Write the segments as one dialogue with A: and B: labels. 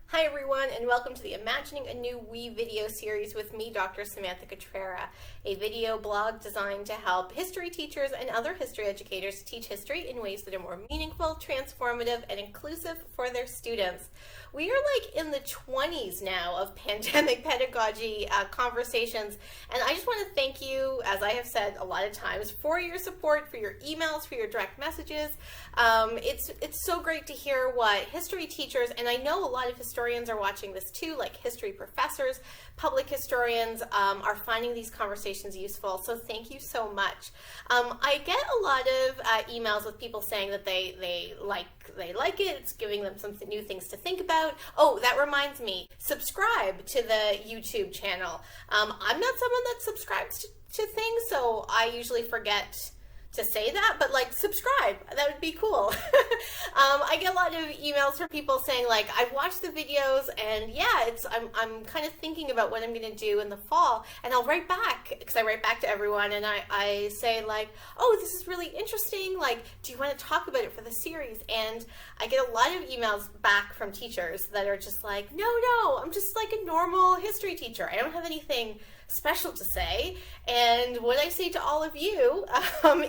A: Hi everyone, and welcome to the Imagining a New We video series with me, Dr. Samantha Cutrara, a video blog designed to help history teachers and other history educators teach history in ways that are more meaningful, transformative, and inclusive for their students. We are like in the 20s now of pandemic pedagogy conversations, and I just want to thank you, as I have said a lot of times, for your support, for your emails, for your direct messages. It's so great to hear what history teachers, and I know a lot of historians are watching this too, like history professors, public historians, are finding these conversations useful. So thank you so much. I get a lot of emails with people saying that they like it. It's giving them some new things to think about. Oh, that reminds me, subscribe to the YouTube channel. I'm not someone that subscribes to things, so I usually forget to say that, but like subscribe, that would be cool. I get a lot of emails from people saying like, I've watched the videos and yeah, I'm kind of thinking about what I'm going to do in the fall, and I'll write back, because I write back to everyone and I say like, oh, this is really interesting, like, do you want to talk about it for the series? And I get a lot of emails back from teachers that are just like, no, I'm just like a normal history teacher. I don't have anything special to say. And what I say to all of you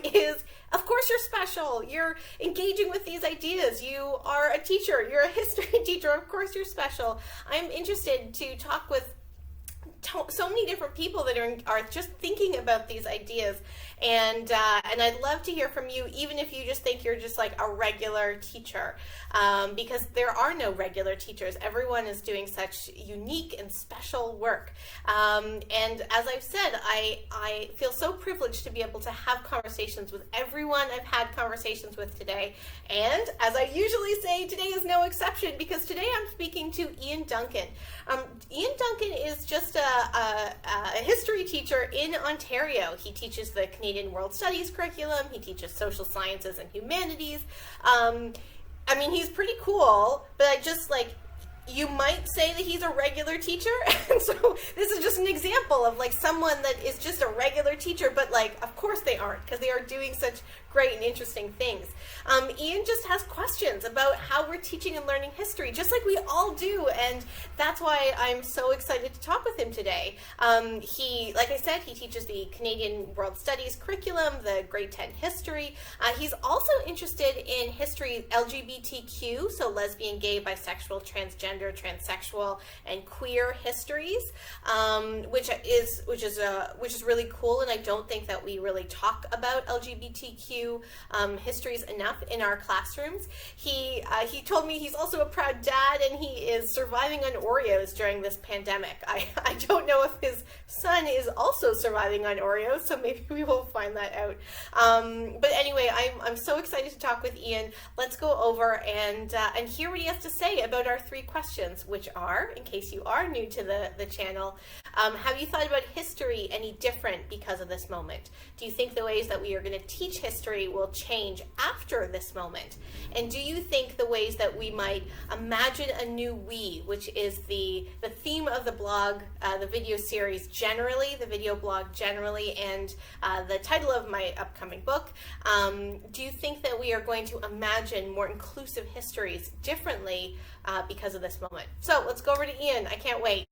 A: is, of course you're special. You're engaging with these ideas. You are a teacher. You're a history teacher. Of course you're special. I'm interested to talk with so many different people that are just thinking about these ideas, and I'd love to hear from you, even if you just think you're just like a regular teacher, because there are no regular teachers. Everyone is doing such unique and special work, and as I've said, I feel so privileged to be able to have conversations with everyone I've had conversations with today, and as I usually say, today is no exception, because today I'm speaking to Ian Duncan. Ian Duncan is just a history teacher in Ontario. He teaches the Canadian World Studies curriculum. He teaches social sciences and humanities. I mean, he's pretty cool, but I just like, you might say that he's a regular teacher, and so this is just an example of like someone that is just a regular teacher, but like, of course they aren't, because they are doing such great and interesting things. Ian just has questions about how we're teaching and learning history, just like we all do, and that's why I'm so excited to talk with him today. Like I said, he teaches the Canadian World Studies curriculum, the grade 10 history. He's also interested in history LGBTQ, so lesbian, gay, bisexual, transgender, transsexual, and queer histories, which is really cool. And I don't think that we really talk about LGBTQ histories enough in our classrooms. He told me he's also a proud dad, and he is surviving on Oreos during this pandemic. I don't know if his son is also surviving on Oreos, so maybe we will find that out. But anyway, I'm so excited to talk with Ian. Let's go over and hear what he has to say about our three questions, which are, in case you are new to the channel, have you thought about history any different because of this moment? Do you think the ways that we are going to teach history will change after this moment? And do you think the ways that we might imagine a new we, which is the theme of the blog, the video series generally, the video blog generally, and the title of my upcoming book, do you think that we are going to imagine more inclusive histories differently because of this moment? So let's go over to Ian. I can't wait.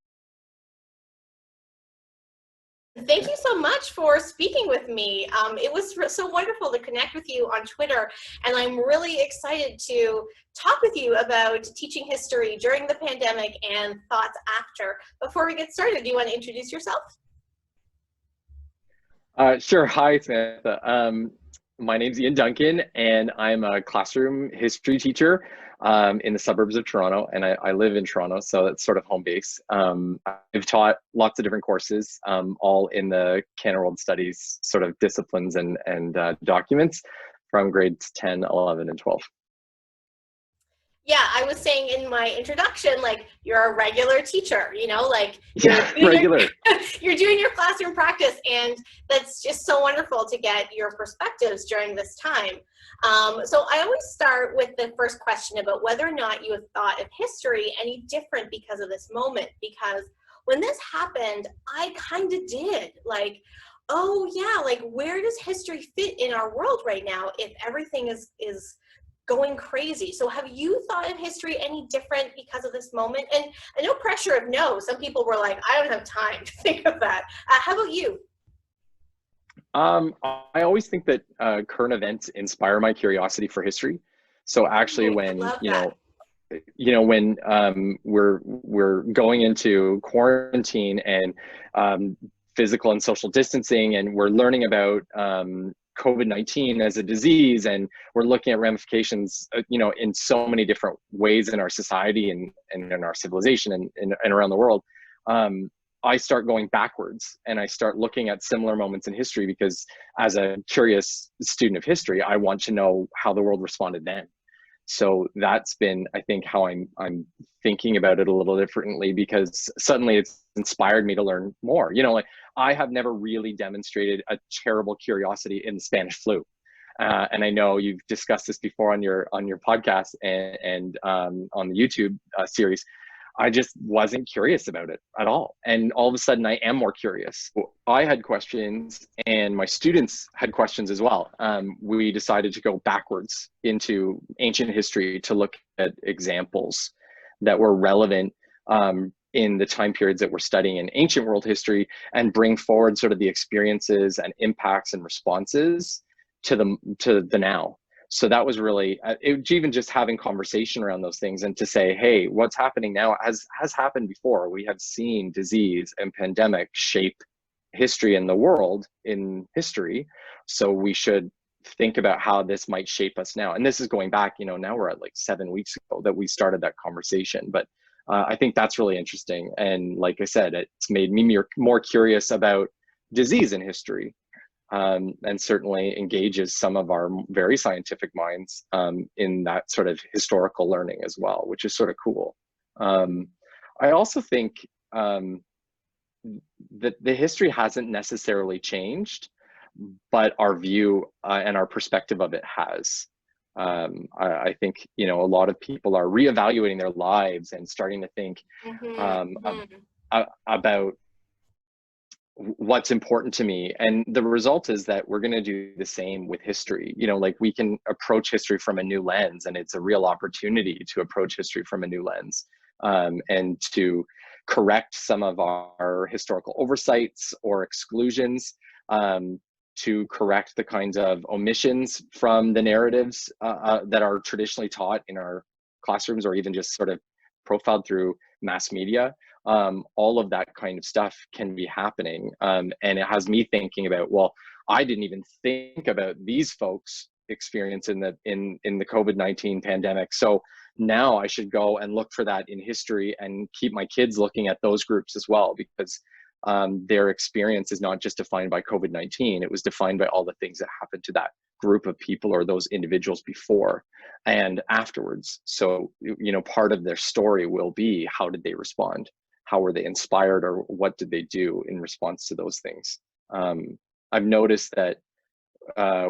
A: Thank you so much for speaking with me. It was so wonderful to connect with you on Twitter, and I'm really excited to talk with you about teaching history during the pandemic and thoughts after. Before we get started, do you want to introduce yourself?
B: Sure. Hi, Samantha. My name's Ian Duncan, and I'm a classroom history teacher in the suburbs of Toronto, and I live in Toronto, so that's sort of home base. I've taught lots of different courses, all in the Canada World Studies sort of disciplines and documents from grades 10, 11, and 12.
A: Yeah, I was saying in my introduction, like, you're a regular teacher, you know, like
B: Regular.
A: You're doing your classroom practice, and that's just so wonderful to get your perspectives during this time. So I always start with the first question about whether or not you have thought of history any different because of this moment, because when this happened, I kind of did, like, oh yeah, like, where does history fit in our world right now if everything is going crazy. So have you thought of history any different because of this moment? And no pressure of no. Some people were like, I don't have time to think of that. How about you?
B: I always think that current events inspire my curiosity for history. So actually,
A: I
B: when
A: love that.
B: when we're going into quarantine and physical and social distancing, and we're learning about COVID-19 as a disease, and we're looking at ramifications, in so many different ways in our society and in our civilization and around the world. I start going backwards and I start looking at similar moments in history, because as a curious student of history, I want to know how the world responded then. So that's been, I think, how I'm thinking about it a little differently, because suddenly it's inspired me to learn more. Like, I have never really demonstrated a terrible curiosity in the Spanish flu. And I know you've discussed this before on your podcast and on the YouTube series. I just wasn't curious about it at all. And all of a sudden I am more curious. I had questions and my students had questions as well. We decided to go backwards into ancient history to look at examples that were relevant in the time periods that we're studying in ancient world history, and bring forward sort of the experiences and impacts and responses to the now. So that was really even just having conversation around those things, and to say, hey, what's happening now has happened before. We have seen disease and pandemic shape history in the world in history. So we should think about how this might shape us now. And this is going back, now we're at like 7 weeks ago that we started that conversation. But I think that's really interesting. And like I said, it's made me more curious about disease in history. And certainly engages some of our very scientific minds in that sort of historical learning as well, which is sort of cool. I also think that the history hasn't necessarily changed, but our view and our perspective of it has. I think, a lot of people are reevaluating their lives and starting to think about what's important to me. And the result is that we're going to do the same with history. Like, we can approach history from a new lens, and it's a real opportunity to approach history from a new lens, and to correct some of our historical oversights or exclusions, to correct the kinds of omissions from the narratives that are traditionally taught in our classrooms, or even just sort of profiled through mass media. All of that kind of stuff can be happening. And it has me thinking about, well, I didn't even think about these folks' experience in the COVID-19 pandemic. So now I should go and look for that in history and keep my kids looking at those groups as well, because their experience is not just defined by COVID-19. It was defined by all the things that happened to that group of people or those individuals before and afterwards. So, part of their story will be, how did they respond? How were they inspired, or what did they do in response to those things? I've noticed that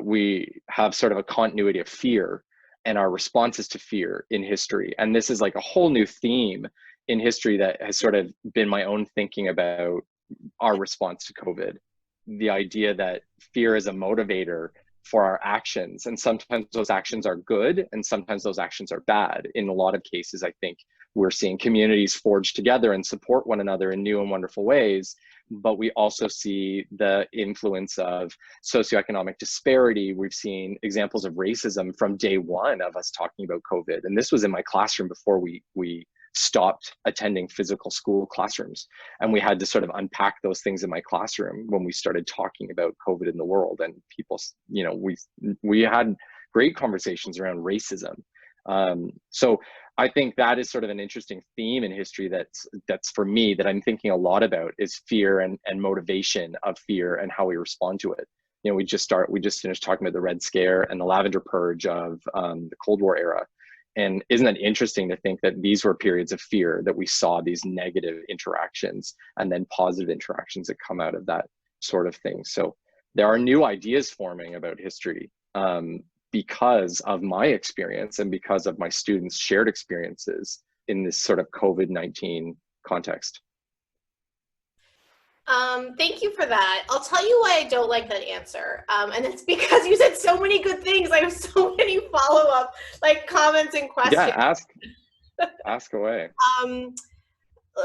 B: we have sort of a continuity of fear and our responses to fear in history. And this is like a whole new theme in history that has sort of been my own thinking about our response to COVID. The idea that fear is a motivator for our actions, and sometimes those actions are good and sometimes those actions are bad. In a lot of cases, I think we're seeing communities forge together and support one another in new and wonderful ways, but we also see the influence of socioeconomic disparity. We've seen examples of racism from day one of us talking about COVID. And this was in my classroom before we stopped attending physical school classrooms. And we had to sort of unpack those things in my classroom when we started talking about COVID in the world. And people, we had great conversations around racism. So I think that is sort of an interesting theme in history that's for me, that I'm thinking a lot about, is fear and motivation of fear and how we respond to it. We just finished talking about the Red Scare and the Lavender Purge of the Cold War era. And isn't it interesting to think that these were periods of fear, that we saw these negative interactions and then positive interactions that come out of that sort of thing. So there are new ideas forming about history because of my experience and because of my students' shared experiences in this sort of COVID-19 context.
A: Thank you for that. I'll tell you why I don't like that answer. And it's because you said so many good things. I have so many follow-up like comments and
B: Yeah,
A: questions.
B: ask away.
A: Um,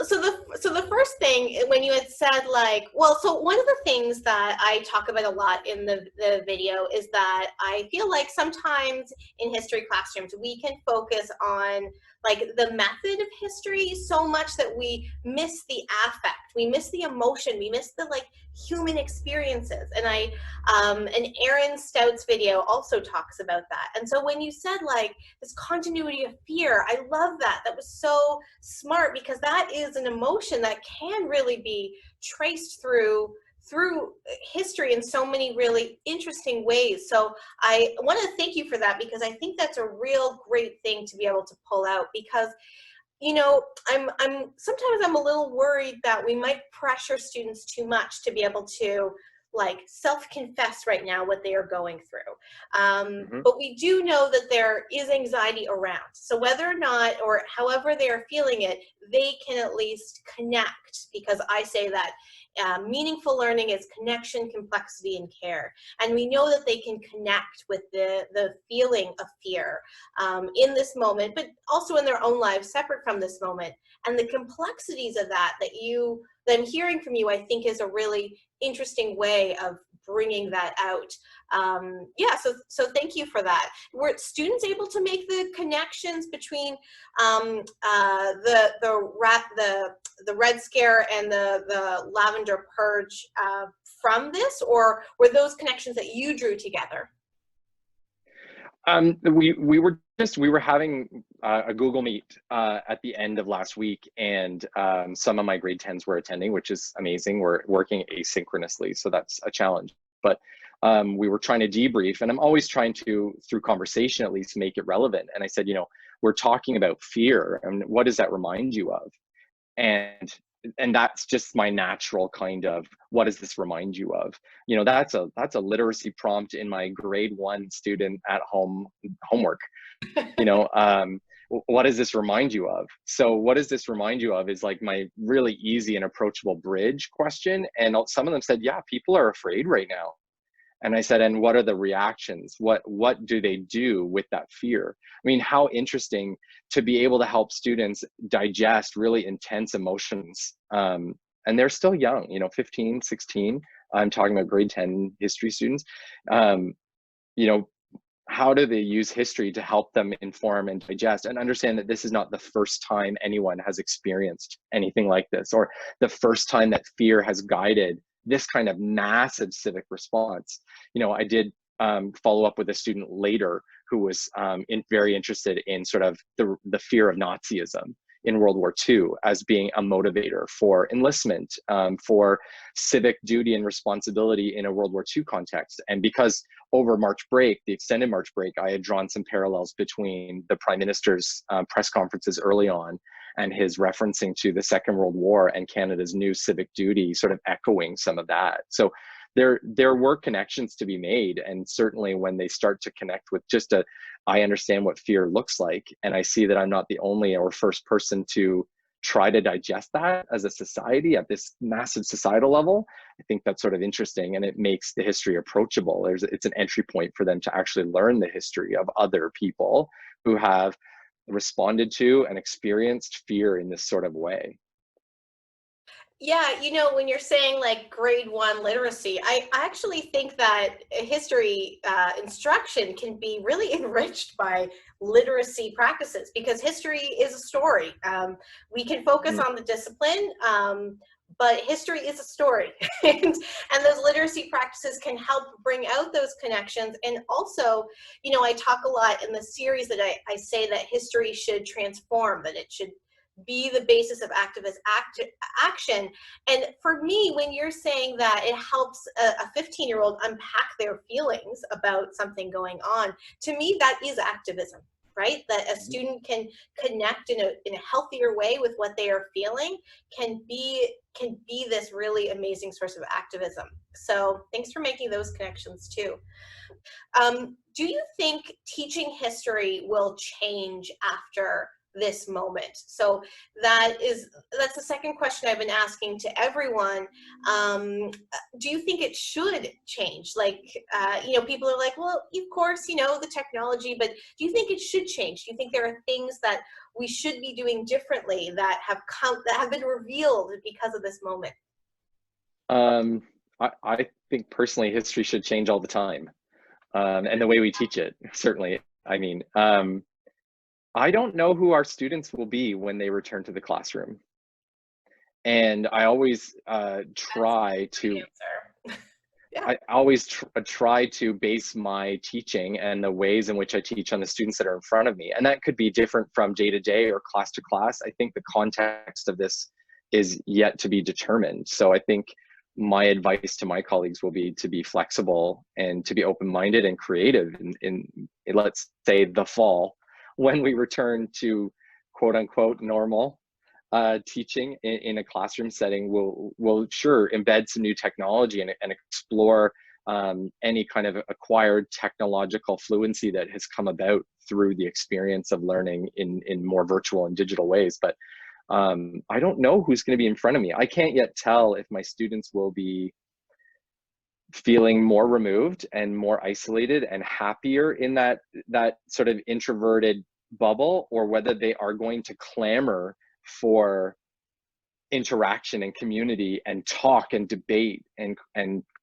A: so the first thing when you had said like, well, so one of the things that I talk about a lot in the video is that I feel like sometimes in history classrooms we can focus on like the method of history so much that we miss the affect, we miss the emotion, we miss the like human experiences. And Aaron Stout's video also talks about that. And so when you said like this continuity of fear, I love that. That was so smart, because that is an emotion that can really be traced through history in so many really interesting ways. So I want to thank you for that, because I think that's a real great thing to be able to pull out, because you know, sometimes I'm a little worried that we might pressure students too much to be able to like self-confess right now what they are going through. But we do know that there is anxiety around. So whether or not, or however they are feeling it, they can at least connect, because I say that meaningful learning is connection, complexity, and care. And we know that they can connect with the feeling of fear in this moment, but also in their own lives separate from this moment. And the complexities of that I'm hearing from you, I think is a really interesting way of bringing that out. Yeah, so thank you for that. Were students able to make the connections between the Red Scare and the Lavender Purge from this, or were those connections that you drew together?
B: We were having a Google Meet at the end of last week, and some of my grade 10s were attending, which is amazing. We're working asynchronously, so that's a challenge. But we were trying to debrief, and I'm always trying to, through conversation at least, make it relevant. And I said, you know, we're talking about fear, and what does that remind you of? And that's just my natural kind of, what does this remind you of? You know, that's a literacy prompt in my grade 1 student at home homework. You know, what does this remind you of? So what does this remind you of is like my really easy and approachable bridge question. And some of them said, yeah, people are afraid right now. And I said, and what are the reactions? What do they do with that fear? I mean, how interesting to be able to help students digest really intense emotions. And they're still young, you know, 15, 16. I'm talking about grade 10 history students. You know, how do they use history to help them inform and digest and understand that this is not the first time anyone has experienced anything like this, or the first time that fear has guided this kind of massive civic response. You know, I did follow up with a student later who was very interested in sort of the fear of Nazism in World War II as being a motivator for enlistment, for civic duty and responsibility in a World War II context. And because over March break, the extended March break, I had drawn some parallels between the Prime Minister's press conferences early on and his referencing to the Second World War and Canada's new civic duty, sort of echoing some of that. So there were connections to be made. And certainly when they start to connect with just I understand what fear looks like, and I see that I'm not the only or first person to try to digest that as a society at this massive societal level, I think that's sort of interesting, and it makes the history approachable. It's an entry point for them to actually learn the history of other people who have responded to and experienced fear in this sort of way.
A: Yeah, you know, when you're saying like grade 1 literacy, I actually think that history instruction can be really enriched by literacy practices, because history is a story. We can focus on the discipline, but history is a story. And those literacy practices can help bring out those connections. And also, you know, I talk a lot in the series that I say that history should transform, that it should be the basis of activist action. And for me, when you're saying that it helps a 15-year-old unpack their feelings about something going on, to me, that is activism, right? That a student can connect in a healthier way with what they are feeling can be this really amazing source of activism. So thanks for making those connections too. Do you think teaching history will change after this moment. So that's the second question I've been asking to everyone. Do you think it should change? Like, people are like, well, of course, the technology, but do you think it should change? Do you think there are things that we should be doing differently that have been revealed because of this moment?
B: I think personally history should change all the time, and the way we teach it, certainly. I mean, I don't know who our students will be when they return to the classroom. And I always try to,
A: Yeah.
B: I always try to base my teaching and the ways in which I teach on the students that are in front of me. And that could be different from day to day or class to class. I think the context of this is yet to be determined. So I think my advice to my colleagues will be to be flexible and to be open-minded and creative in let's say the fall, when we return to quote unquote normal teaching in a classroom setting. We'll sure embed some new technology and explore any kind of acquired technological fluency that has come about through the experience of learning in more virtual and digital ways. But I don't know who's going to be in front of me. I can't yet tell if my students will be feeling more removed and more isolated and happier in that sort of introverted bubble, or whether they are going to clamor for interaction and community and talk and debate and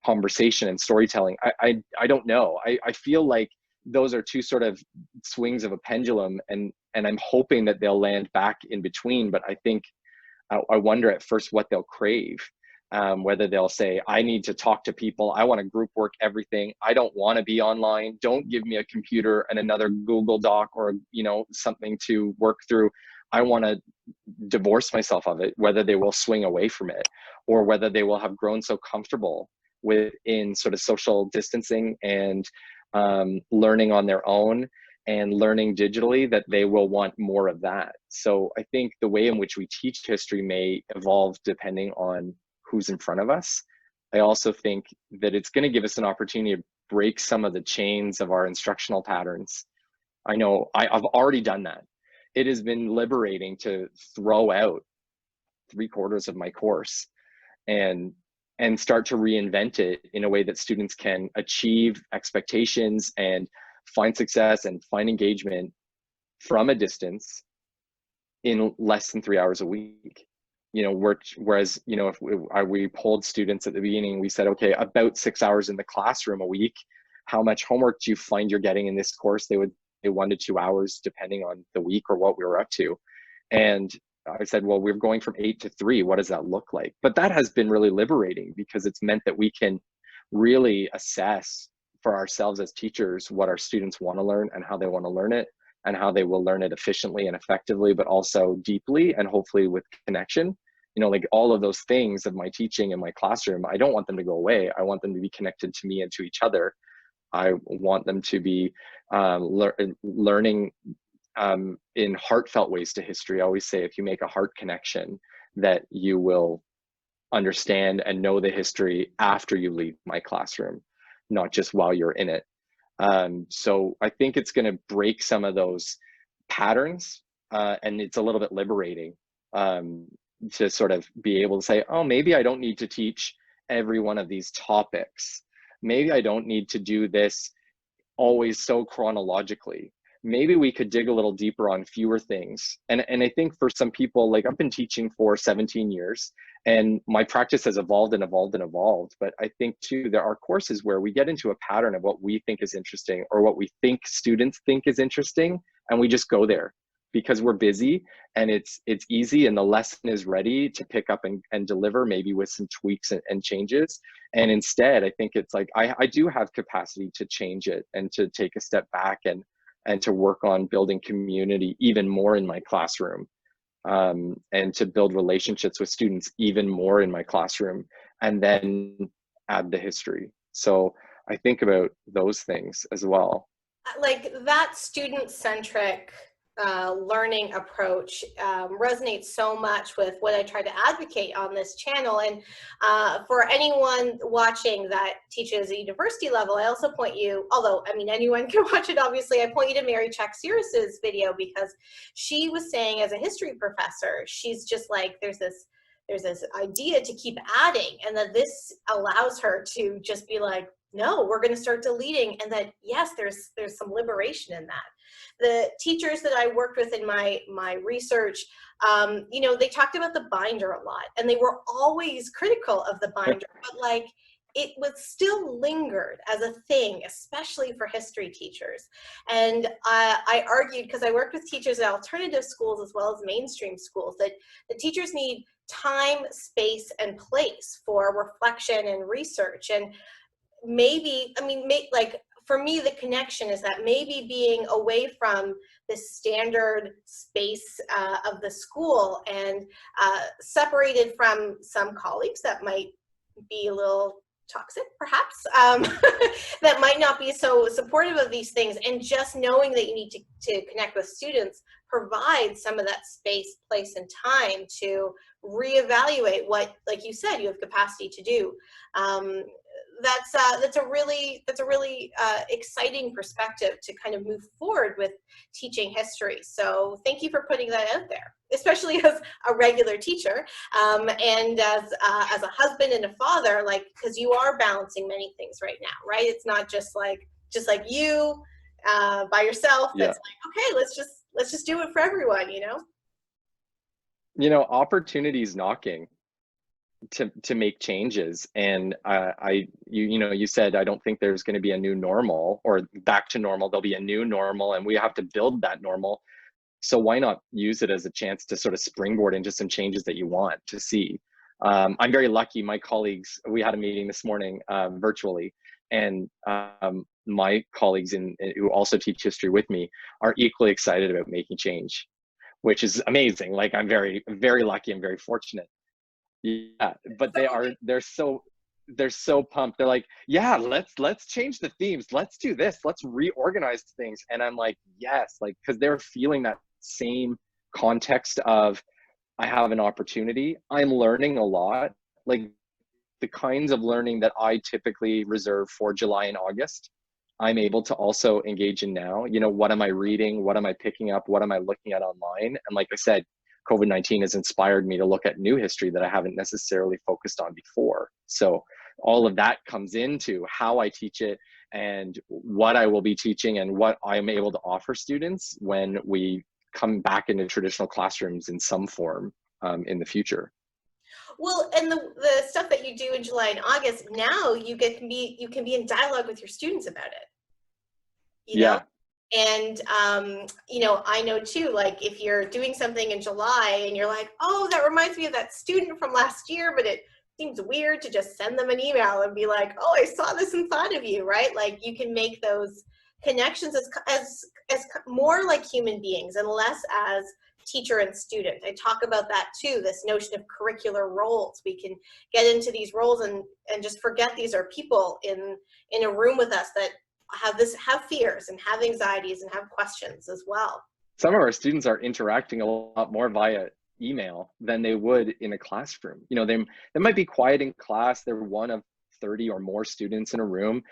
B: conversation and storytelling. I don't know. I feel like those are two sort of swings of a pendulum, and I'm hoping that they'll land back in between. But I think I wonder at first what they'll crave. Whether they'll say, I need to talk to people, I want to group work everything, I don't want to be online, don't give me a computer and another Google Doc or something to work through, I want to divorce myself of it. Whether they will swing away from it, or whether they will have grown so comfortable within sort of social distancing and learning on their own and learning digitally that they will want more of that. So I think the way in which we teach history may evolve depending on who's in front of us. I also think that it's going to give us an opportunity to break some of the chains of our instructional patterns. I know I've already done that. It has been liberating to throw out 3/4 of my course and start to reinvent it in a way that students can achieve expectations and find success and find engagement from a distance in less than 3 hours a week. Whereas, if we polled students at the beginning, we said, okay, about 6 hours in the classroom a week, how much homework do you find you're getting in this course? They would say 1 to 2 hours, depending on the week or what we were up to. And I said, well, we're going from 8 to 3. What does that look like? But that has been really liberating, because it's meant that we can really assess for ourselves as teachers what our students want to learn and how they want to learn it, and how they will learn it efficiently and effectively, but also deeply and hopefully with connection. Like all of those things of my teaching in my classroom, I don't want them to go away. I want them to be connected to me and to each other. I want them to be learning in heartfelt ways to history. I always say, if you make a heart connection, that you will understand and know the history after you leave my classroom, not just while you're in it. So I think it's going to break some of those patterns, and it's a little bit liberating to sort of be able to say, oh, maybe I don't need to teach every one of these topics. Maybe I don't need to do this always so chronologically. Maybe we could dig a little deeper on fewer things. And I think for some people, like, I've been teaching for 17 years and my practice has evolved and evolved and evolved. But I think too, there are courses where we get into a pattern of what we think is interesting or what we think students think is interesting. And we just go there because we're busy and it's easy, and the lesson is ready to pick up and deliver, maybe with some tweaks and changes. And instead, I think it's like, I do have capacity to change it and to take a step back and to work on building community even more in my classroom, and to build relationships with students even more in my classroom, and then add the history. So I think about those things as well.
A: Like that student-centric learning approach resonates so much with what I try to advocate on this channel. And for anyone watching that teaches a university level, I also point you, although I mean anyone can watch it obviously, I point you to Mary Chak-Cyrus's video, because she was saying as a history professor, she's just like, there's this idea to keep adding, and that this allows her to just be like, no, we're going to start deleting, and that yes, there's some liberation in that. The teachers that I worked with in my research, you know, they talked about the binder a lot, and they were always critical of the binder, but like it was still lingered as a thing, especially for history teachers. And I argued, because I worked with teachers at alternative schools as well as mainstream schools, that the teachers need time, space, and place for reflection and research. And maybe, I mean, like for me, the connection is that maybe being away from the standard space of the school and separated from some colleagues that might be a little toxic, perhaps, that might not be so supportive of these things, and just knowing that you need to connect with students provide some of that space, place, and time to reevaluate what, like you said, you have capacity to do. That's a really exciting perspective to kind of move forward with teaching history. So thank you for putting that out there, especially as a regular teacher, and as a husband and a father, like, because you are balancing many things right now, right? It's not just like you by yourself.
B: Yeah.
A: That's like, okay, let's just do it for everyone, you know?
B: You know, opportunities knocking to make changes. And you know, you said, I don't think there's going to be a new normal or back to normal. There'll be a new normal, and we have to build that normal. So why not use it as a chance to sort of springboard into some changes that you want to see? I'm very lucky. My colleagues, we had a meeting this morning virtually, and my colleagues who also teach history with me are equally excited about making change, which is amazing. Like, I'm very, very lucky and very fortunate. Yeah, but they're so pumped. They're like, yeah, let's change the themes. Let's do this. Let's reorganize things. And I'm like, yes, like, because they're feeling that same context of, I have an opportunity. I'm learning a lot. Like, the kinds of learning that I typically reserve for July and August, I'm able to also engage in now. You know, what am I reading? What am I picking up? What am I looking at online? And like I said, COVID-19 has inspired me to look at new history that I haven't necessarily focused on before. So all of that comes into how I teach it and what I will be teaching and what I'm able to offer students when we come back into traditional classrooms in some form in the future.
A: Well, and the stuff that you do in July and August, now you can be in dialogue with your students about it. You know? And, you know, I know too, like, if you're doing something in July and you're like, oh, that reminds me of that student from last year, but it seems weird to just send them an email and be like, oh, I saw this and thought of you, right? Like, you can make those connections as more like human beings and less as teacher and student. I talk about that too, this notion of curricular roles. We can get into these roles and just forget these are people in a room with us that have fears and have anxieties and have questions as well.
B: Some of our students are interacting a lot more via email than they would in a classroom. You know, they might be quiet in class. They're one of 30 or more students in a room.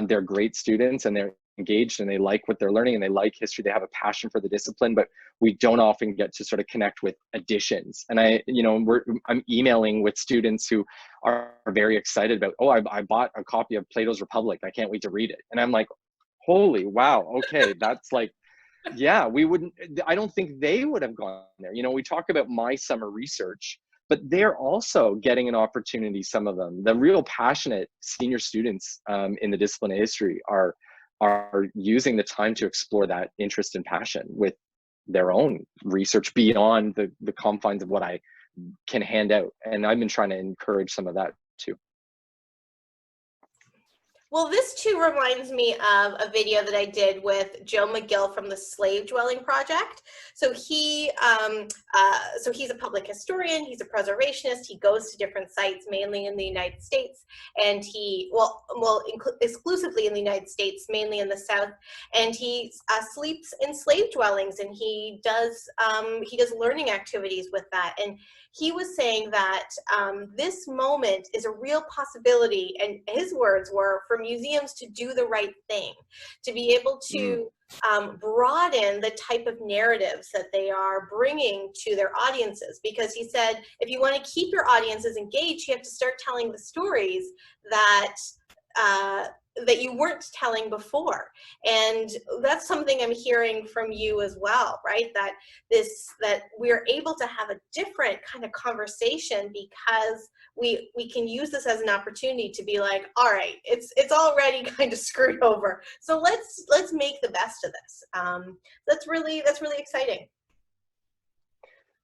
B: They're great students and they're engaged and they like what they're learning and they like history. They have a passion for the discipline, but we don't often get to sort of connect with additions. And I'm emailing with students who are very excited about, oh, I bought a copy of Plato's Republic. I can't wait to read it. And I'm like, holy wow, okay, that's like, yeah, I don't think they would have gone there. You know, we talk about my summer research, but they're also getting an opportunity. Some of them, the real passionate senior students in the discipline of history are using the time to explore that interest and passion with their own research beyond the confines of what I can hand out. And I've been trying to encourage some of that too.
A: Well, this too reminds me of a video that I did with Joe McGill from the Slave Dwelling Project. So he's a public historian. He's a preservationist. He goes to different sites, mainly in the United States, and exclusively in the United States, mainly in the South. And he sleeps in slave dwellings, and he does learning activities with that. And he was saying that this moment is a real possibility, and his words were, for museums to do the right thing, to be able to broaden the type of narratives that they are bringing to their audiences. Because he said, if you want to keep your audiences engaged, you have to start telling the stories that that you weren't telling before. And that's something I'm hearing from you as well, right? That we're able to have a different kind of conversation because we can use this as an opportunity to be like, all right, it's already kind of screwed over, so let's make the best of this. That's really exciting.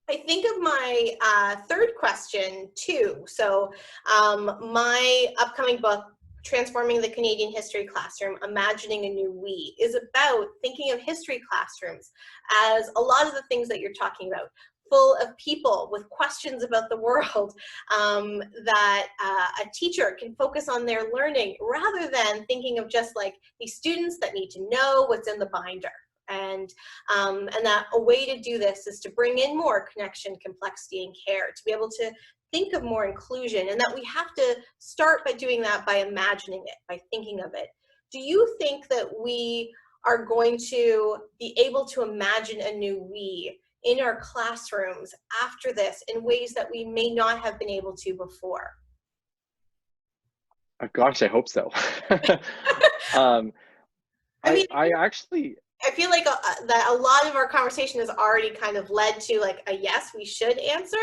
A: I think of my third question too. So my upcoming book, Transforming the Canadian History Classroom, Imagining a New We, is about thinking of history classrooms as a lot of the things that you're talking about, full of people with questions about the world, that a teacher can focus on their learning rather than thinking of just like these students that need to know what's in the binder. And that a way to do this is to bring in more connection, complexity, and care, to be able to think of more inclusion, and that we have to start by doing that by imagining it, by thinking of it. Do you think that we are going to be able to imagine a new we in our classrooms after this in ways that we may not have been able to before?
B: Gosh, I hope so.
A: I feel like that a lot of our conversation has already kind of led to like a yes, we should answer.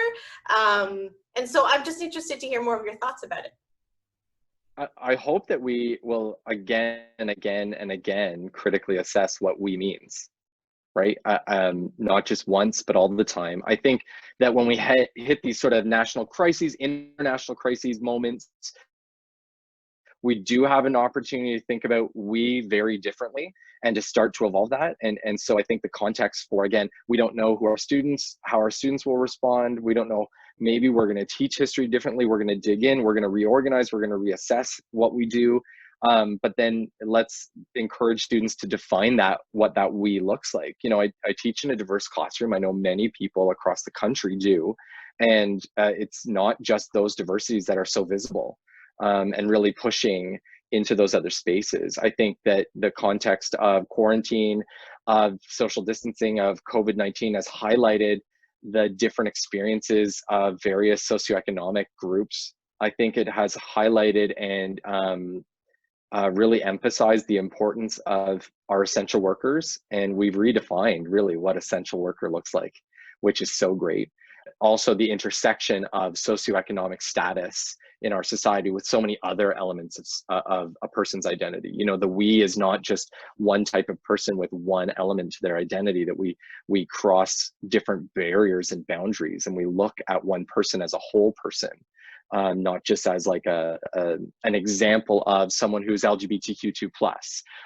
A: And so I'm just interested to hear more of your thoughts about it.
B: I hope that we will again and again and again critically assess what we means, right? Not just once, but all the time. I think that when we hit these sort of national crises, international crises moments, we do have an opportunity to think about we very differently and to start to evolve that. And so I think the context for, again, we don't know how our students will respond. We don't know, maybe we're going to teach history differently. We're going to dig in, we're going to reorganize, we're going to reassess what we do. But then let's encourage students to define what that we looks like. You know, I teach in a diverse classroom. I know many people across the country do. And it's not just those diversities that are so visible. And really pushing into those other spaces. I think that the context of quarantine, of social distancing, of COVID-19 has highlighted the different experiences of various socioeconomic groups. I think it has highlighted and really emphasized the importance of our essential workers. And we've redefined really what essential worker looks like, which is so great. Also, the intersection of socioeconomic status in our society with so many other elements of a person's identity. You know, the we is not just one type of person with one element to their identity, that we cross different barriers and boundaries, and we look at one person as a whole person, not just as like an example of someone who's LGBTQ2+,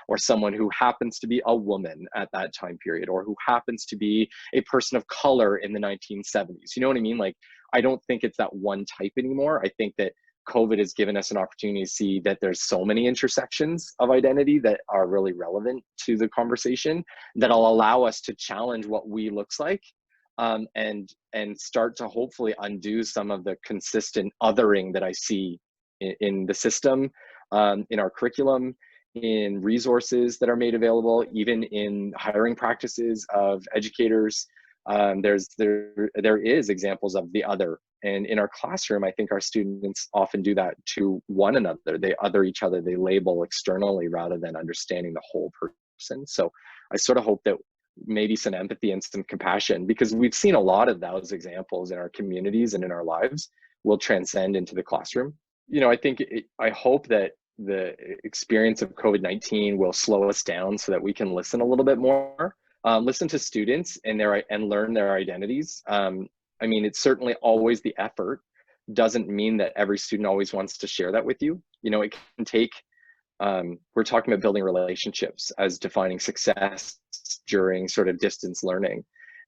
B: or someone who happens to be a woman at that time period, or who happens to be a person of color in the 1970s. You know what I mean? Like, I don't think it's that one type anymore. I think that COVID has given us an opportunity to see that there's so many intersections of identity that are really relevant to the conversation, that'll allow us to challenge what we looks like, and start to hopefully undo some of the consistent othering that I see in the system, in our curriculum, in resources that are made available, even in hiring practices of educators. There is examples of the other. And in our classroom, I think our students often do that to one another. They other each other, they label externally rather than understanding the whole person. So I sort of hope that maybe some empathy and some compassion, because we've seen a lot of those examples in our communities and in our lives, will transcend into the classroom. You know, I hope that the experience of COVID-19 will slow us down so that we can listen a little bit more, listen to students and learn their identities. I mean, it's certainly always the effort. Doesn't mean that every student always wants to share that with you. You know, it can take we're talking about building relationships as defining success during sort of distance learning.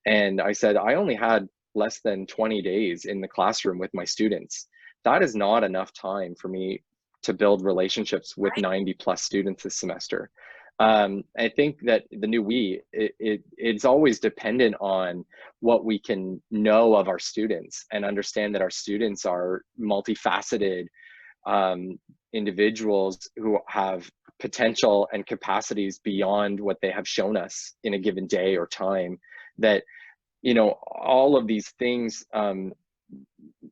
B: And I said, I only had less than 20 days in the classroom with my students. That is not enough time for me to build relationships with 90 plus students this semester. I think that the new it's always dependent on what we can know of our students and understand that our students are multifaceted individuals who have potential and capacities beyond what they have shown us in a given day or time. That, you know, all of these things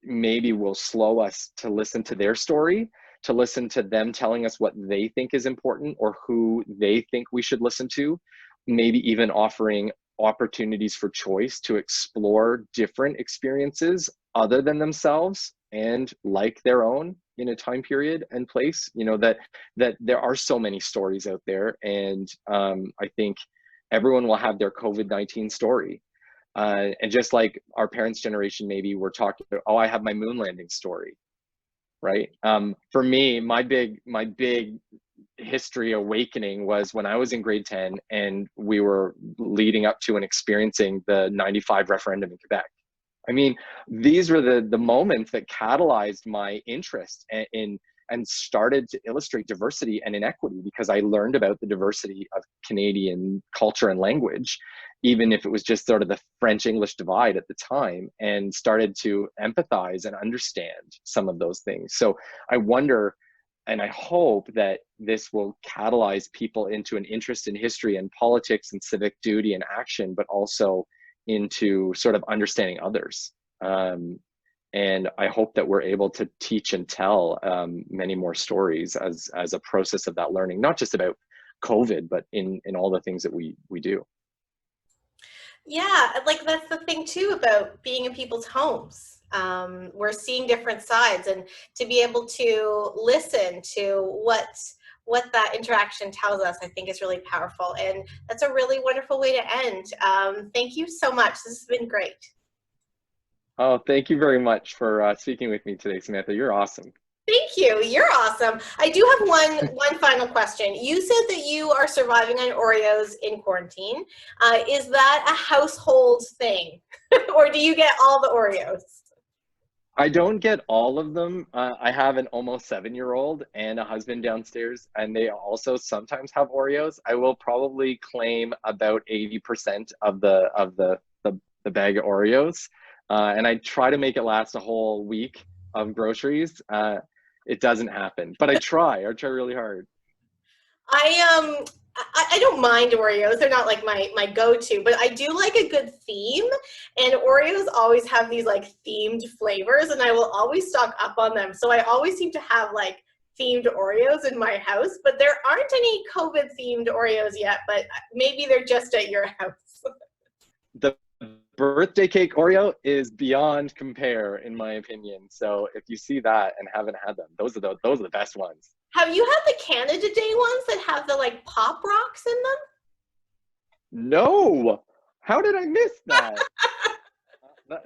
B: maybe will slow us to listen to their story, to listen to them telling us what they think is important or who they think we should listen to, maybe even offering opportunities for choice to explore different experiences other than themselves and like their own in a time period and place. You know, that there are so many stories out there, and I think everyone will have their COVID-19 story. And just like our parents' generation, maybe we're talking, oh, I have my moon landing story, right? For me, my big history awakening was when I was in grade 10 and we were leading up to and experiencing the 95 referendum in Quebec. I mean, these were the moments that catalyzed my interest in and started to illustrate diversity and inequity, because I learned about the diversity of Canadian culture and language, even if it was just sort of the French-English divide at the time, and started to empathize and understand some of those things. So I wonder, and I hope that this will catalyze people into an interest in history and politics and civic duty and action, but also into sort of understanding others. And I hope that we're able to teach and tell many more stories as a process of that learning, not just about COVID, but in all the things that we do.
A: Yeah, like that's the thing too about being in people's homes. We're seeing different sides, and to be able to listen to what that interaction tells us, I think is really powerful. And that's a really wonderful way to end. Thank you so much. This has been great.
B: Oh, thank you very much for speaking with me today, Samantha. You're awesome.
A: Thank you. You're awesome. I do have one final question. You said that you are surviving on Oreos in quarantine. Is that a household thing, or do you get all the Oreos?
B: I don't get all of them. I have an almost 7-year-old and a husband downstairs, and they also sometimes have Oreos. I will probably claim about 80% of the bag of Oreos, and I try to make it last a whole week of groceries. It doesn't happen, but I try really hard.
A: I don't mind Oreos. They're not like my go-to, but I do like a good theme, and Oreos always have these like themed flavors, and I will always stock up on them. So I always seem to have like themed Oreos in my house, but there aren't any COVID themed Oreos yet, but maybe they're just at your house.
B: The birthday cake Oreo is beyond compare, in my opinion. So if you see that and haven't had them, those are the best ones.
A: Have you had the Canada Day ones that have the like pop rocks in them?
B: No. How did I miss that?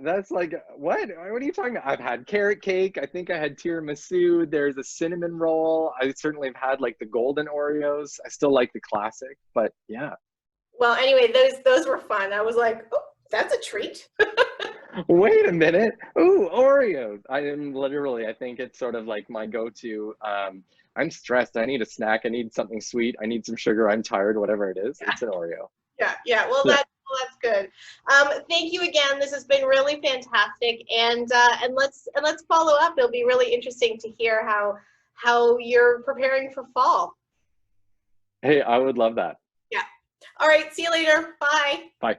B: That's like, what are you talking about? I've had carrot cake. I think I had tiramisu. There's a cinnamon roll. I certainly have had like the golden Oreos. I still like the classic, but yeah.
A: Well, anyway, those were fun. I was like, oh, that's a treat.
B: Wait a minute. Ooh, Oreos. I think it's sort of like my go-to. I'm stressed. I need a snack. I need something sweet. I need some sugar. I'm tired, whatever it is. Yeah. It's an Oreo.
A: Yeah. Well, that's good. Thank you again. This has been really fantastic. And let's follow up. It'll be really interesting to hear how you're preparing for fall.
B: Hey, I would love that.
A: Yeah. All right. See you later. Bye.
B: Bye.